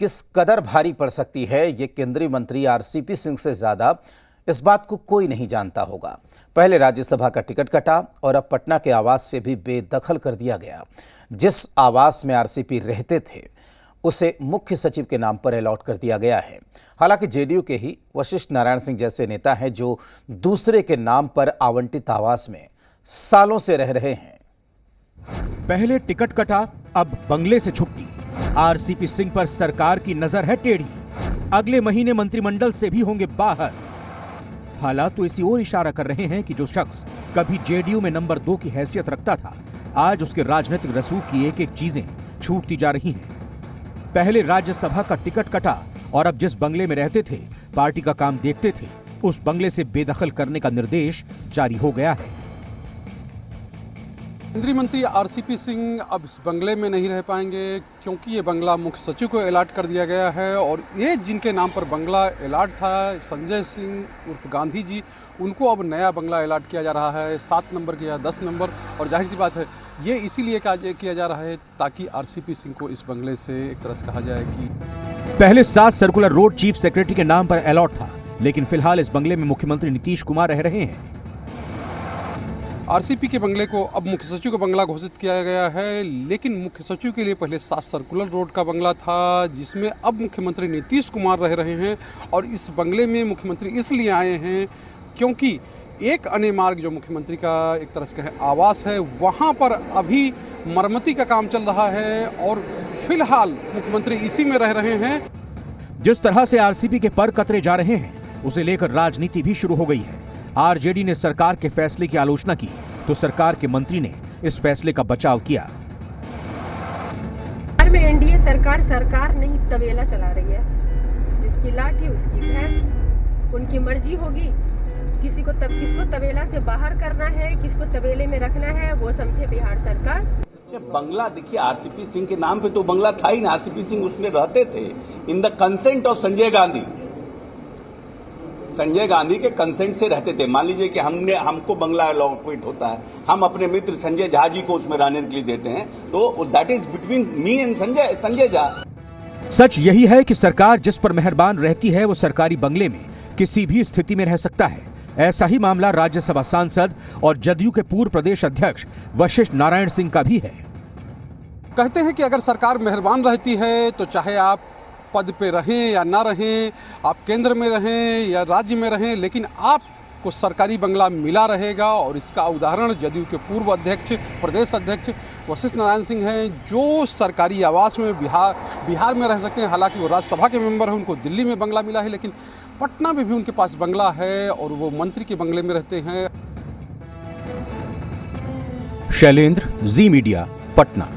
किस कदर भारी पड़ सकती है, ये केंद्रीय मंत्री आरसीपी सिंह से ज्यादा इस बात को कोई नहीं जानता होगा। पहले राज्यसभा का टिकट कटा और अब पटना के आवास से भी बेदखल कर दिया गया। जिस आवास में आरसीपी रहते थे उसे मुख्य सचिव के नाम पर अलॉट कर दिया गया है। हालांकि जेडीयू के ही वशिष्ठ नारायण सिंह जैसे नेता हैं जो दूसरे के नाम पर आवंटित आवास में सालों से रह रहे हैं। पहले टिकट कटा, अब बंगले से छुट्टी। आरसीपी सिंह पर सरकार की नजर है टेढ़ी। अगले महीने मंत्रिमंडल से भी होंगे बाहर। हालात तो इसी ओर इशारा कर रहे हैं कि जो शख्स कभी जेडीयू में नंबर 2 की हैसियत रखता था, आज उसके राजनीतिक रसूख की एक एक चीजें छूटती जा रही हैं। पहले राज्यसभा का टिकट कटा और अब जिस बंगले में रहते थे, पार्टी का काम देखते थे, उस बंगले से बेदखल करने का निर्देश जारी हो गया है। केंद्रीय मंत्री आरसीपी सिंह अब इस बंगले में नहीं रह पाएंगे क्योंकि ये बंगला मुख्य सचिव को अलॉट कर दिया गया है। और ये जिनके नाम पर बंगला अलॉट था, संजय सिंह उर्फ गांधी जी, उनको अब नया बंगला अलॉट किया जा रहा है, 7 नंबर की या 10 नंबर। और जाहिर सी बात है, ये इसीलिए किया जा रहा है ताकि आरसीपी सिंह को इस बंगले से एक तरह से कहा जाए कि पहले 7 सर्कुलर रोड चीफ सेक्रेटरी के नाम पर अलॉट था, लेकिन फिलहाल इस बंगले में मुख्यमंत्री नीतीश कुमार रह रहे हैं। आरसीपी के बंगले को अब मुख्य सचिव का बंगला घोषित किया गया है, लेकिन मुख्य सचिव के लिए पहले 7 सर्कुलर रोड का बंगला था, जिसमें अब मुख्यमंत्री नीतीश कुमार रह रहे हैं। और इस बंगले में मुख्यमंत्री इसलिए आए हैं क्योंकि एक अन्य मार्ग जो मुख्यमंत्री का एक तरह से कहें आवास है, वहाँ पर अभी मरम्मती का काम चल रहा है और फिलहाल मुख्यमंत्री इसी में रह रहे हैं। जिस तरह से आरसीपी के पर कतरे जा रहे हैं, उसे लेकर राजनीति भी शुरू हो गई है। आरजेडी ने सरकार के फैसले की आलोचना की तो सरकार के मंत्री ने इस फैसले का बचाव किया। में एनडीए सरकार नहीं तबेला चला रही है। जिसकी लाठी उसकी भैंस, उनकी मर्जी होगी। किसको तबेला से बाहर करना है, किसको तबेले में रखना है, वो समझे बिहार सरकार। ये बंगला देखिए, आरसीपी सिंह के नाम पे तो बंगला था ही ना। आरसीपी सिंह उसमें रहते थे in the consent of Sanjay Gandhi. Sanjay Gandhi के कंसेंट से रहते थे। मान लीजिए कि हमको बंगला अलॉटमेंट होता है, हम अपने मित्र संजय झा जी को उसमें रहने के लिए देते हैं, तो that is between me and Sanjay Jha. सच यही है कि सरकार जिस पर मेहरबान रहती है वो सरकारी बंगले में किसी भी स्थिति में रह सकता है। ऐसा ही मामला राज्यसभा सांसद और जदयू के पूर्व प्रदेश अध्यक्ष वशिष्ठ नारायण सिंह का भी है। कहते हैं कि अगर सरकार मेहरबान रहती है तो चाहे आप पद पे रहें या ना रहें, आप केंद्र में रहें या राज्य में रहें, लेकिन आपको सरकारी बंगला मिला रहेगा। और इसका उदाहरण जदयू के पूर्व अध्यक्ष प्रदेश अध्यक्ष वशिष्ठ नारायण सिंह हैं, जो सरकारी आवास में बिहार में रह सकते हैं। हालांकि वो राज्यसभा के मेंबर हैं, उनको दिल्ली में बंगला मिला है, लेकिन पटना में भी उनके पास बंगला है और वो मंत्री के बंगले में रहते हैं। शैलेंद्र, जी मीडिया, पटना।